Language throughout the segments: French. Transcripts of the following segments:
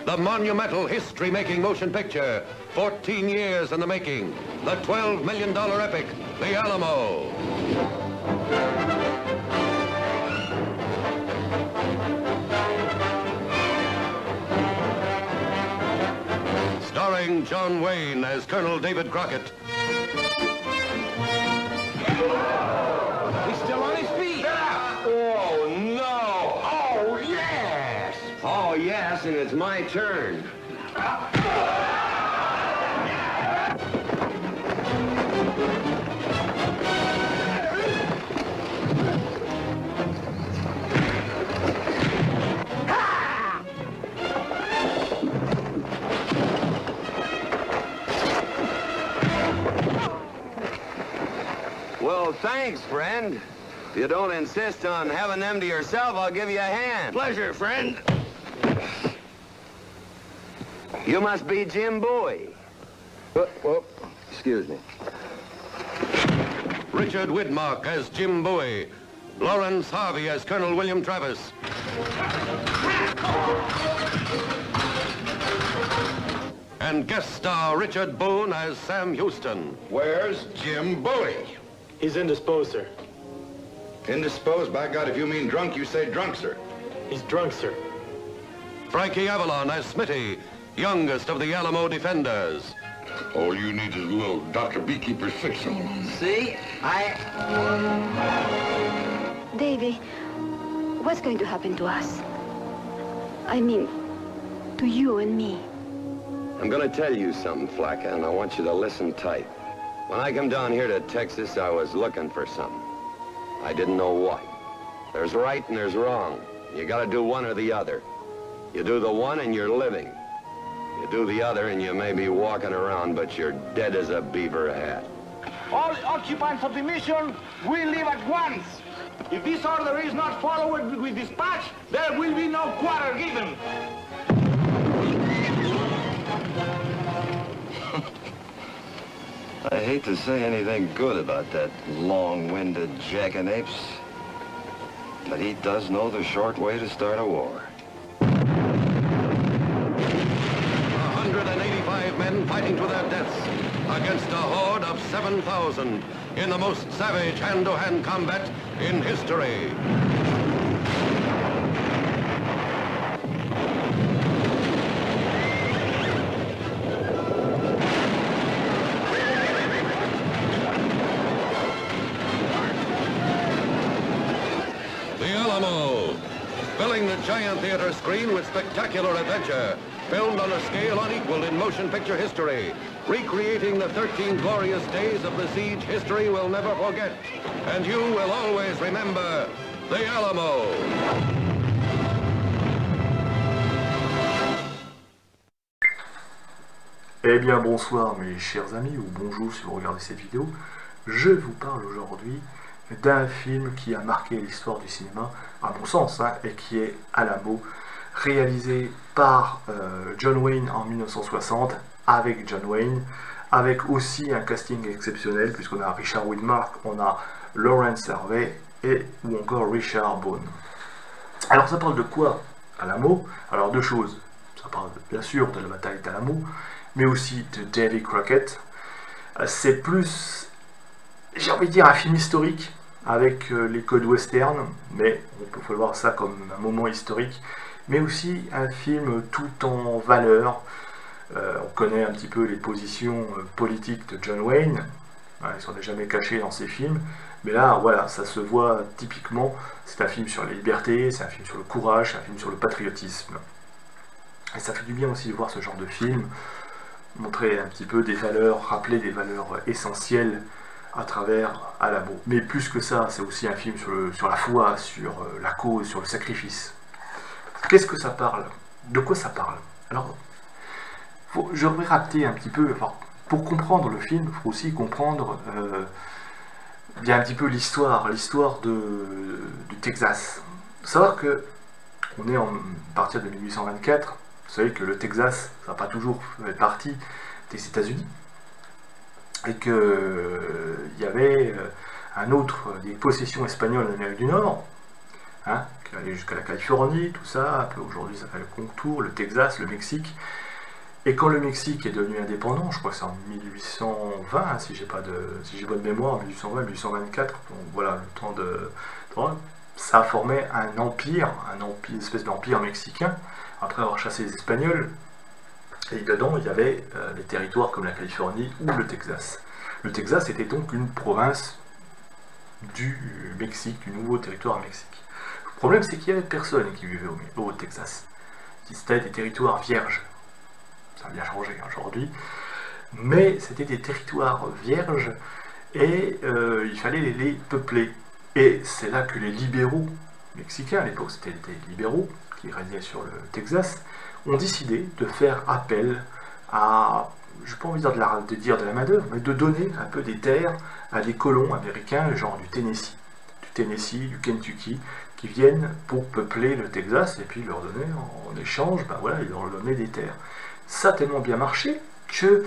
the monumental history-making motion picture, 14 years in the making, the $12 million epic, The Alamo. Starring John Wayne as Colonel David Crockett. He's still on his feet. Oh, no. Oh, yes. Oh, yes, and it's my turn. Well, thanks, friend. If you don't insist on having them to yourself, I'll give you a hand. Pleasure, friend. You must be Jim Bowie. Whoop, excuse me. Richard Widmark as Jim Bowie. Lawrence Harvey as Colonel William Travis. And guest star Richard Boone as Sam Houston. Where's Jim Bowie? He's indisposed, sir. Indisposed? By God, if you mean drunk, you say drunk, sir. He's drunk, sir. Frankie Avalon as Smitty, youngest of the Alamo defenders. All you need is a little Dr. Beekeeper's fix on him. See? Davy, what's going to happen to us? I mean, to you and me. I'm gonna tell you something, Flacca, and I want you to listen tight. When I come down here to Texas, I was looking for something. I didn't know what. There's right and there's wrong. You gotta do one or the other. You do the one and you're living. You do the other and you may be walking around, but you're dead as a beaver hat. All occupants of the mission will leave at once. If this order is not followed with dispatch, there will be no quarter given. I hate to say anything good about that long-winded jackanapes, but he does know the short way to start a war. 185 men fighting to their deaths against a horde of 7,000 in the most savage hand-to-hand combat in history. Filling the giant theater screen with spectacular adventure, filmed on a scale unequaled in motion picture history, recreating the 13 glorious days of the siege history will never forget, and you will always remember The Alamo. Eh bien bonsoir mes chers amis, ou bonjour si vous regardez cette vidéo. Je vous parle aujourd'hui d'un film qui a marqué l'histoire du cinéma, à mon sens, et qui est Alamo, réalisé par John Wayne en 1960, avec John Wayne, avec aussi un casting exceptionnel, puisqu'on a Richard Widmark, on a Lawrence Harvey, ou encore Richard Boone. Alors ça parle de quoi, Alamo? Alors deux choses, ça parle bien sûr de la bataille d'Alamo, mais aussi de Davy Crockett. C'est plus, j'ai envie de dire, un film historique, avec les codes western, mais on peut voir ça comme un moment historique, mais aussi un film tout en valeur. On connaît un petit peu les positions politiques de John Wayne, ils s'en est jamais caché dans ses films, mais là, voilà, ça se voit typiquement. C'est un film sur la liberté, c'est un film sur le courage, c'est un film sur le patriotisme. Et ça fait du bien aussi de voir ce genre de film, montrer un petit peu des valeurs, rappeler des valeurs essentielles à travers Alamo. Mais plus que ça, c'est aussi un film sur la foi, sur la cause, sur le sacrifice. Qu'est-ce que ça parle? De quoi ça parle? Alors, je vais rappeler un petit peu, enfin, pour comprendre le film, il faut aussi comprendre bien un petit peu l'histoire du Texas. Il faut savoir que on est à partir de 1824, vous savez que le Texas, ça n'a pas toujours fait partie des États-Unis, et qu'il y avait des possessions espagnoles en Amérique du Nord, hein, qui allait jusqu'à la Californie, tout ça, un peu aujourd'hui ça s'appelle le contour, le Texas, le Mexique. Et quand le Mexique est devenu indépendant, je crois que c'est en 1820, hein, si j'ai bonne mémoire, 1820-1824, donc voilà, le temps de... Ça a formé un empire, une espèce d'empire mexicain, après avoir chassé les Espagnols. Et dedans, il y avait les territoires comme la Californie ou le Texas. Le Texas était donc une province du Mexique, du nouveau territoire Mexique. Le problème, c'est qu'il y avait personne qui vivait au Texas. C'était des territoires vierges. Ça a bien changé aujourd'hui. Mais c'était des territoires vierges et il fallait les peupler. Et c'est là que les libéraux mexicains, à l'époque c'était des libéraux qui régnaient sur le Texas, ont décidé de faire appel à, je n'ai pas envie de dire de la main-d'œuvre, mais de donner un peu des terres à des colons américains, genre du Tennessee, du Kentucky, qui viennent pour peupler le Texas et puis leur donner en échange, ben voilà, ils leur donnaient des terres. Ça a tellement bien marché que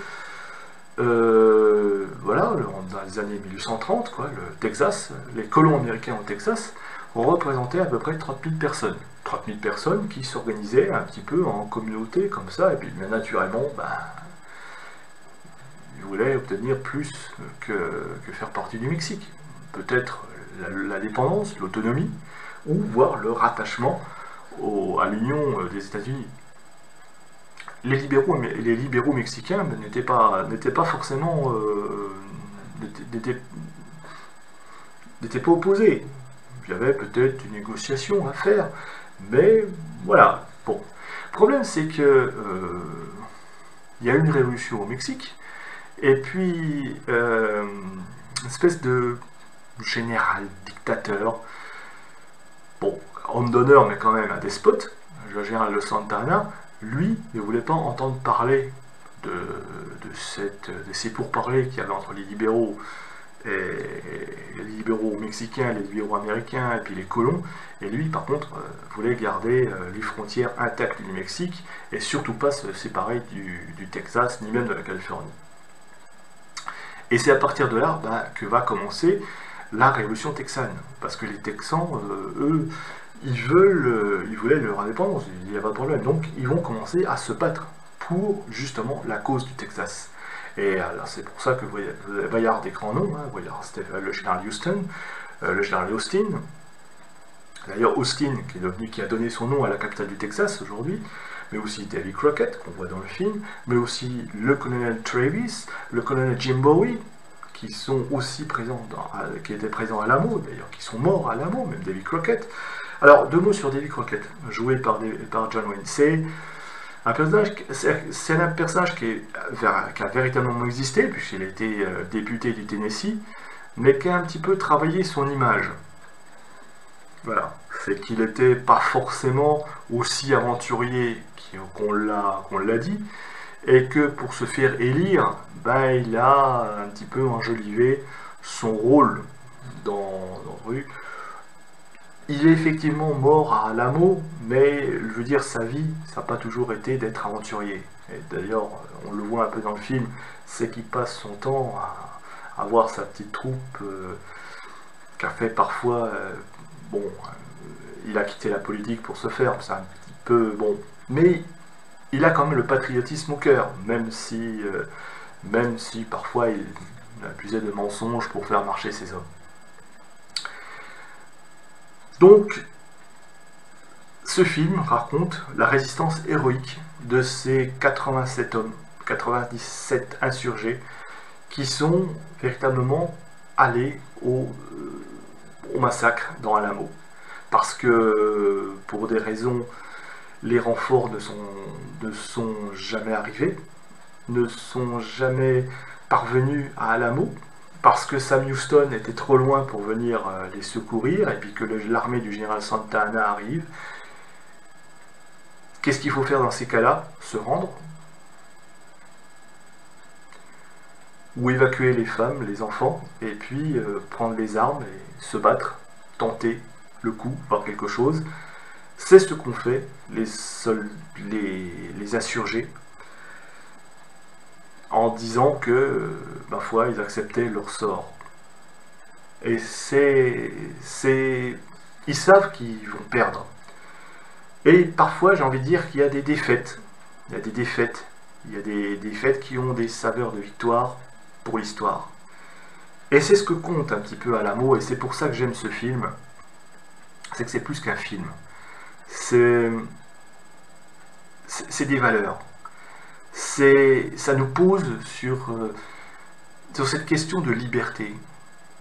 voilà, dans les années 1830, quoi, le Texas, les colons américains au Texas représentaient à peu près 30 000 personnes. 30 000 personnes qui s'organisaient un petit peu en communauté comme ça, et puis bien naturellement, ben, ils voulaient obtenir plus que faire partie du Mexique. Peut-être la dépendance, l'autonomie, ou voire le rattachement à l'Union des États-Unis. Les libéraux mexicains n'étaient pas forcément n'étaient pas opposés. Il y avait peut-être une négociation à faire, mais voilà. Bon, le problème c'est que il y a eu une révolution au Mexique, et puis une espèce de général dictateur, bon, homme d'honneur mais quand même un despote, le général de Santa Anna, lui ne voulait pas entendre parler de ces pourparlers qu'il y avait entre les libéraux mexicains, les libéraux américains et puis les colons, et lui par contre voulait garder les frontières intactes du Mexique et surtout pas se séparer du Texas ni même de la Californie. Et c'est à partir de là que va commencer la révolution texane, parce que les Texans, eux, ils voulaient leur indépendance, il n'y a pas de problème. Donc ils vont commencer à se battre pour justement la cause du Texas. Et alors c'est pour ça que vous va y avoir des grands noms, hein, c'était le général Houston, le général Austin. D'ailleurs Austin qui a donné son nom à la capitale du Texas aujourd'hui, mais aussi Davy Crockett qu'on voit dans le film, mais aussi le colonel Travis, le colonel Jim Bowie, qui sont aussi présents, qui étaient présents à Alamo, d'ailleurs, qui sont morts à Alamo, même Davy Crockett. Alors, 2 mots sur Davy Crockett, joué par John Wayne. C'est un personnage qui a véritablement existé, puisqu'il a été député du Tennessee, mais qui a un petit peu travaillé son image. Voilà, c'est qu'il n'était pas forcément aussi aventurier qu'on l'a dit, et que pour se faire élire, il a un petit peu enjolivé son rôle dans rue. Il est effectivement mort à Alamo, mais je veux dire, sa vie, ça n'a pas toujours été d'être aventurier. Et d'ailleurs, on le voit un peu dans le film, c'est qu'il passe son temps à voir sa petite troupe, qu'a fait parfois, il a quitté la politique pour se faire, c'est un petit peu, bon, mais il a quand même le patriotisme au cœur, même si parfois il abusait de mensonges pour faire marcher ses hommes. Donc, ce film raconte la résistance héroïque de ces 87 hommes, 97 insurgés, qui sont véritablement allés au massacre dans Alamo. Parce que, pour des raisons, les renforts ne sont jamais arrivés, ne sont jamais parvenus à Alamo, parce que Sam Houston était trop loin pour venir les secourir, et puis que l'armée du général Santa Anna arrive. Qu'est-ce qu'il faut faire dans ces cas-là? Se rendre, ou évacuer les femmes, les enfants, et puis prendre les armes et se battre, tenter le coup, voir quelque chose. C'est ce qu'ont fait les insurgés, en disant que, ma foi, ils acceptaient leur sort. Et c'est ils savent qu'ils vont perdre. Et parfois, j'ai envie de dire qu'il y a des défaites. Il y a des défaites. Il y a des défaites qui ont des saveurs de victoire pour l'histoire. Et c'est ce que compte un petit peu Alamo, et c'est pour ça que j'aime ce film. C'est que c'est plus qu'un film. C'est des valeurs. Ça nous pose sur cette question de liberté.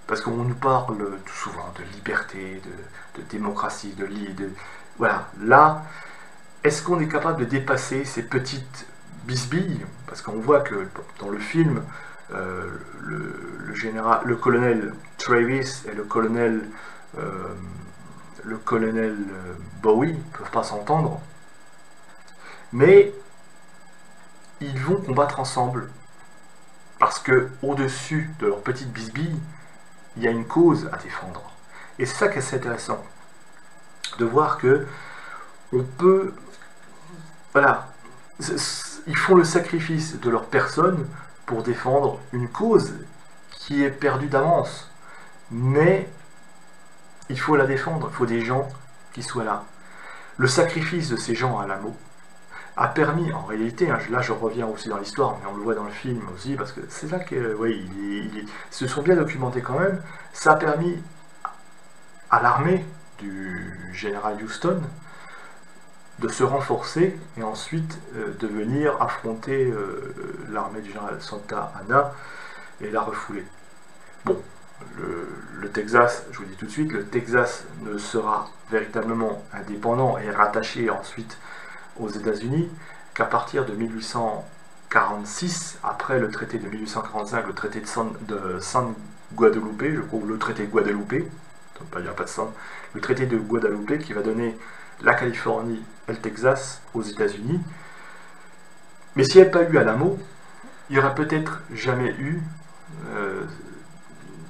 Parce qu'on nous parle tout souvent de liberté, de démocratie, voilà. Là, est-ce qu'on est capable de dépasser ces petites bisbilles? Parce qu'on voit que dans le film, le colonel Travis et le colonel Bowie ne peuvent pas s'entendre. Mais ils vont combattre ensemble. Parce que au-dessus de leur petite bisbille, il y a une cause à défendre. Et c'est ça qui est assez intéressant. De voir que on peut... Voilà. Ils font le sacrifice de leur personne pour défendre une cause qui est perdue d'avance. Mais il faut la défendre. Il faut des gens qui soient là. Le sacrifice de ces gens à Alamo a permis, en réalité, hein, là je reviens aussi dans l'histoire, mais on le voit dans le film aussi, parce que c'est là que, oui, ils se sont bien documentés quand même, ça a permis à l'armée du général Houston de se renforcer et ensuite de venir affronter l'armée du général Santa Anna et la refouler. Bon, le Texas, je vous dis tout de suite, le Texas ne sera véritablement indépendant et rattaché ensuite aux États-Unis qu'à partir de 1846, après le traité de 1845, le traité de San Guadalupe, je crois, le traité de Guadalupe, il n'y a pas de San, le traité de Guadalupe qui va donner la Californie et le Texas aux États-Unis. Mais s'il n'y avait pas eu Alamo, il n'y aurait peut-être jamais eu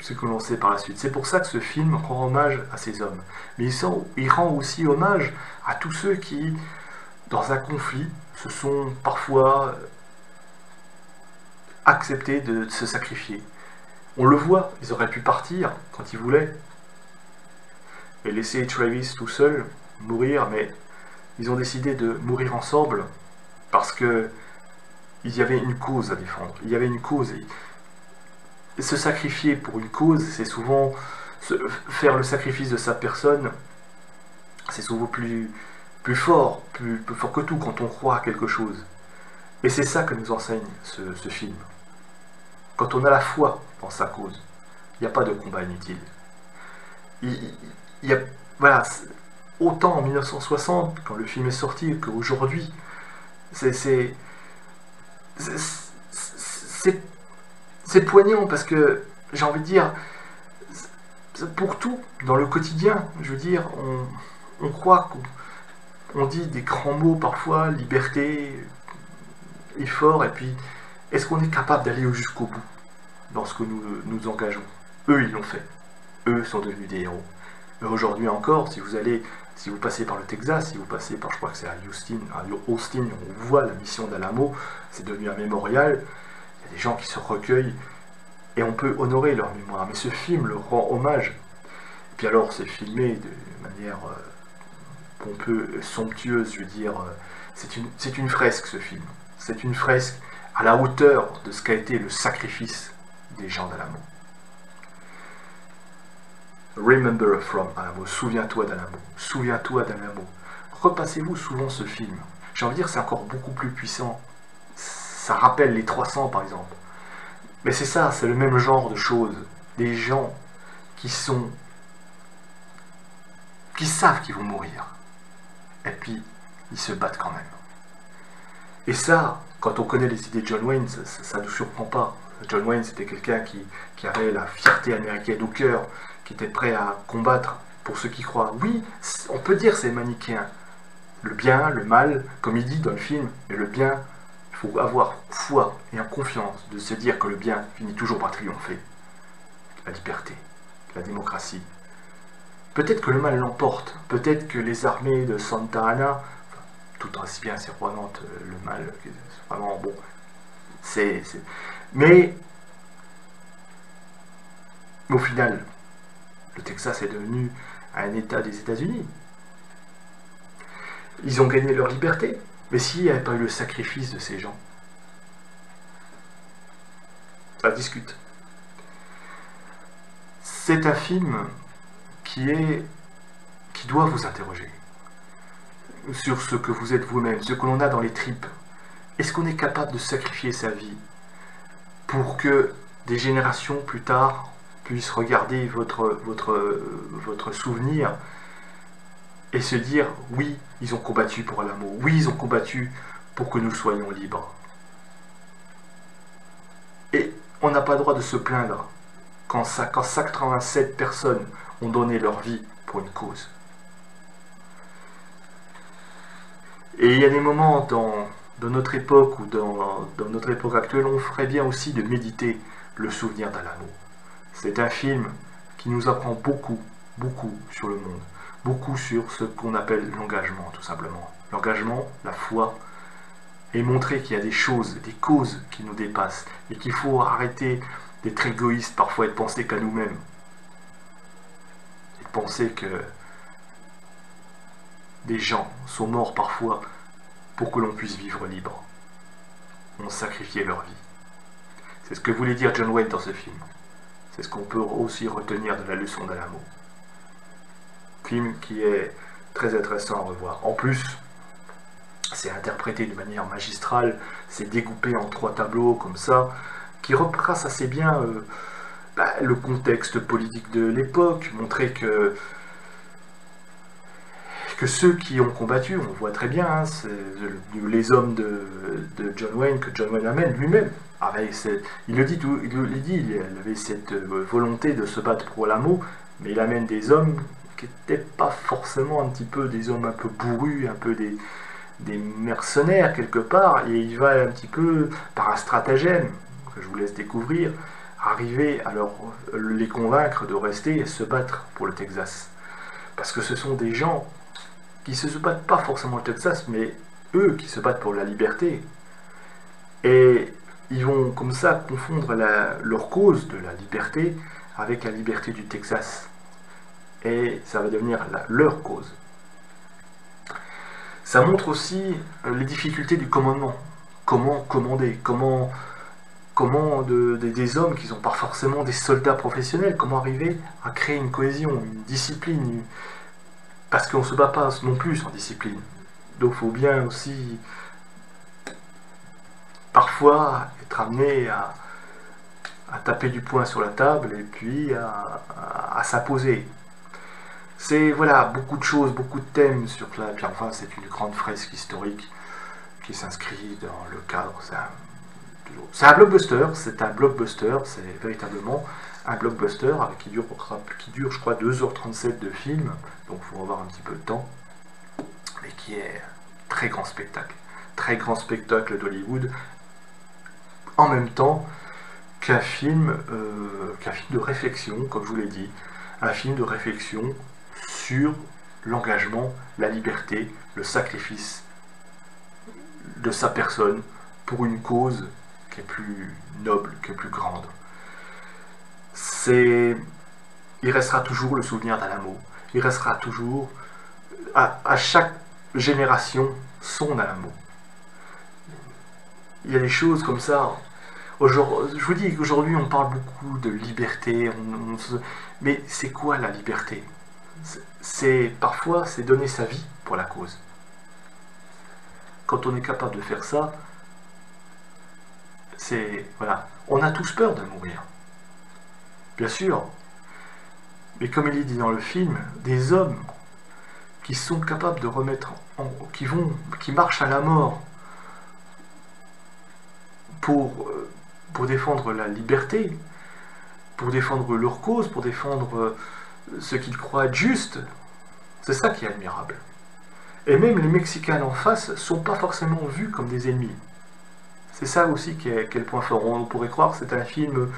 ce que l'on sait par la suite. C'est pour ça que ce film rend hommage à ces hommes. Mais il rend aussi hommage à tous ceux qui, dans un conflit, se sont parfois acceptés de se sacrifier. On le voit, ils auraient pu partir quand ils voulaient et laisser Travis tout seul mourir, mais ils ont décidé de mourir ensemble parce que il y avait une cause à défendre. Il y avait une cause. Et se sacrifier pour une cause, c'est souvent faire le sacrifice de sa personne. C'est souvent plus fort, plus fort que tout quand on croit à quelque chose. Et c'est ça que nous enseigne ce film. Quand on a la foi dans sa cause, il n'y a pas de combat inutile. Voilà, autant en 1960, quand le film est sorti, qu'aujourd'hui, c'est poignant parce que, j'ai envie de dire, pour tout, dans le quotidien, je veux dire, on croit qu'on dit des grands mots parfois, liberté, effort, et puis est-ce qu'on est capable d'aller jusqu'au bout dans ce que nous engageons? Eux, ils l'ont fait. Eux sont devenus des héros. Et aujourd'hui encore, si vous passez par le Texas, si vous passez par, je crois que c'est à Austin, on voit la mission d'Alamo, c'est devenu un mémorial, il y a des gens qui se recueillent, et on peut honorer leur mémoire. Mais ce film le rend hommage. Et puis alors, c'est filmé de manière pompeuse, somptueuse, je veux dire, c'est une fresque ce film. C'est une fresque à la hauteur de ce qu'a été le sacrifice des gens d'Alamo. Remember from Alamo, souviens-toi d'Alamo, souviens-toi d'Alamo. Repassez-vous souvent ce film. J'ai envie de dire, c'est encore beaucoup plus puissant. Ça rappelle les 300 par exemple. Mais c'est ça, c'est le même genre de choses. Des gens qui savent qu'ils vont mourir. Et puis, ils se battent quand même. Et ça, quand on connaît les idées de John Wayne, ça ne nous surprend pas. John Wayne, c'était quelqu'un qui avait la fierté américaine au cœur, qui était prêt à combattre pour ceux qui croient. Oui, on peut dire c'est manichéen. Le bien, le mal, comme il dit dans le film, mais le bien, il faut avoir foi et en confiance de se dire que le bien finit toujours par triompher. La liberté, la démocratie. Peut-être que le mal l'emporte, peut-être que les armées de Santa Anna, tout aussi bien surprenante, le mal, c'est vraiment bon. Mais au final, Le Texas est devenu un État des États-Unis. Ils ont gagné leur liberté. Mais s'il n'y avait pas eu le sacrifice de ces gens, ça discute. C'est un film qui doit vous interroger sur ce que vous êtes vous-même, ce que l'on a dans les tripes. Est-ce qu'on est capable de sacrifier sa vie pour que des générations plus tard puissent regarder votre souvenir et se dire oui, ils ont combattu pour l'amour, oui, ils ont combattu pour que nous soyons libres. Et on n'a pas le droit de se plaindre quand 87 personnes ont donné leur vie pour une cause. Et il y a des moments dans notre époque ou dans notre époque actuelle, on ferait bien aussi de méditer le souvenir d'Alamo. C'est un film qui nous apprend beaucoup, beaucoup sur le monde, beaucoup sur ce qu'on appelle l'engagement, tout simplement. L'engagement, la foi, et montrer qu'il y a des choses, des causes qui nous dépassent, et qu'il faut arrêter d'être égoïste parfois et de penser qu'à nous-mêmes. Et de penser que des gens sont morts parfois pour que l'on puisse vivre libre. On sacrifiait leur vie. C'est ce que voulait dire John Wayne dans ce film. C'est ce qu'on peut aussi retenir de la leçon d'Alamo. Film qui est très intéressant à revoir. En plus, c'est interprété de manière magistrale, c'est découpé en 3 tableaux comme ça, qui retrace assez bien le contexte politique de l'époque, montrer que ceux qui ont combattu, on voit très bien, hein, les hommes de John Wayne, que John Wayne amène lui-même. Il le dit, il avait cette volonté de se battre pour l'amour, mais il amène des hommes qui n'étaient pas forcément un petit peu des hommes un peu bourrus, un peu des mercenaires quelque part, et il va un petit peu, par un stratagème, que je vous laisse découvrir, arriver à les convaincre de rester et se battre pour le Texas. Parce que ce sont des gens qui ne se battent pas forcément au Texas, mais eux qui se battent pour la liberté. Et ils vont comme ça confondre leur cause de la liberté avec la liberté du Texas. Et ça va devenir leur cause. Ça montre aussi les difficultés du commandement. Comment commander, comment des hommes qui ne sont pas forcément des soldats professionnels, comment arriver à créer une cohésion, une discipline, parce qu'on ne se bat pas non plus sans discipline. Donc il faut bien aussi parfois être amené à taper du poing sur la table et puis à s'imposer. C'est voilà, beaucoup de choses, beaucoup de thèmes sur là. Puis enfin, c'est une grande fresque historique qui s'inscrit dans le cadre. C'est un blockbuster, c'est véritablement un blockbuster qui dure, je crois, 2h37 de film, donc il faut avoir un petit peu de temps, mais qui est très grand spectacle d'Hollywood, en même temps qu'un film de réflexion, comme je vous l'ai dit, un film de réflexion sur l'engagement, la liberté, le sacrifice de sa personne pour une cause qui est plus noble, qui est plus grande. Il restera toujours le souvenir d'Alamo. Il restera toujours, à chaque génération, son Alamo. Il y a des choses comme ça. Je vous dis qu'aujourd'hui, on parle beaucoup de liberté. Mais c'est quoi la liberté? Parfois, c'est donner sa vie pour la cause. Quand on est capable de faire ça, voilà. On a tous peur de mourir. Bien sûr. Mais comme il est dit dans le film, des hommes qui sont capables de remettre, qui marchent à la mort pour défendre la liberté, pour défendre leur cause, pour défendre ce qu'ils croient être juste, c'est ça qui est admirable. Et même les Mexicains en face ne sont pas forcément vus comme des ennemis. C'est ça aussi qui est le point fort. On pourrait croire que c'est un film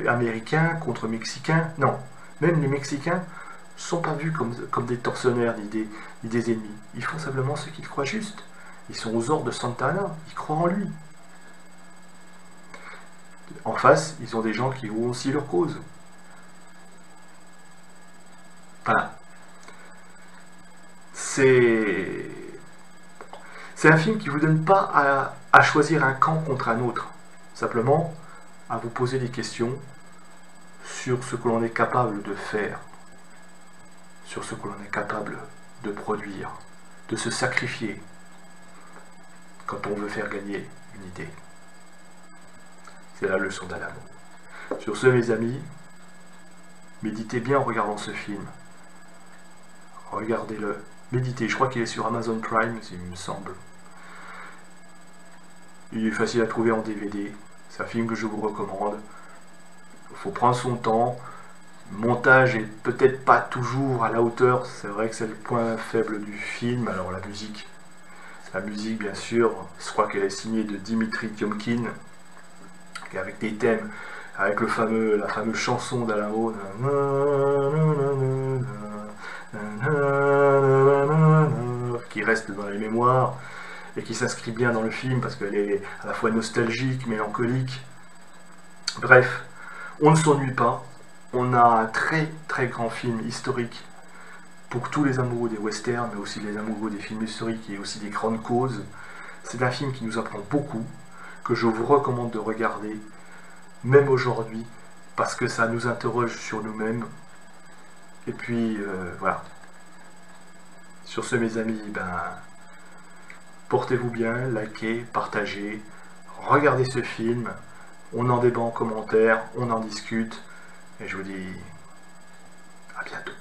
américain contre mexicain. Non, même les Mexicains ne sont pas vus comme des tortionnaires ni des ennemis. Ils font simplement ce qu'ils croient juste. Ils sont aux ordres de Santa Anna, ils croient en lui. En face, ils ont des gens qui ont aussi leur cause. Voilà. C'est un film qui ne vous donne pas à choisir un camp contre un autre. Simplement, à vous poser des questions sur ce que l'on est capable de faire, sur ce que l'on est capable de produire, de se sacrifier quand on veut faire gagner une idée. C'est la leçon d'Alamo. Sur ce, mes amis, méditez bien en regardant ce film. Regardez-le, méditez. Je crois qu'il est sur Amazon Prime, il me semble. Il est facile à trouver en DVD. C'est un film que je vous recommande. Il faut prendre son temps. Le montage est peut-être pas toujours à la hauteur. C'est vrai que c'est le point faible du film. Alors la musique, bien sûr, je crois qu'elle est signée de Dimitri Tiomkin, avec des thèmes, avec la fameuse chanson d'Alamo, qui reste dans les mémoires et qui s'inscrit bien dans le film parce qu'elle est à la fois nostalgique, mélancolique. Bref, on ne s'ennuie pas. On a un très très grand film historique pour tous les amoureux des westerns, mais aussi les amoureux des films historiques et aussi des grandes causes. C'est un film qui nous apprend beaucoup, que je vous recommande de regarder, même aujourd'hui, parce que ça nous interroge sur nous-mêmes. Et puis, voilà. Sur ce, mes amis, portez-vous bien, likez, partagez, regardez ce film, on en débat en commentaire, on en discute, et je vous dis à bientôt.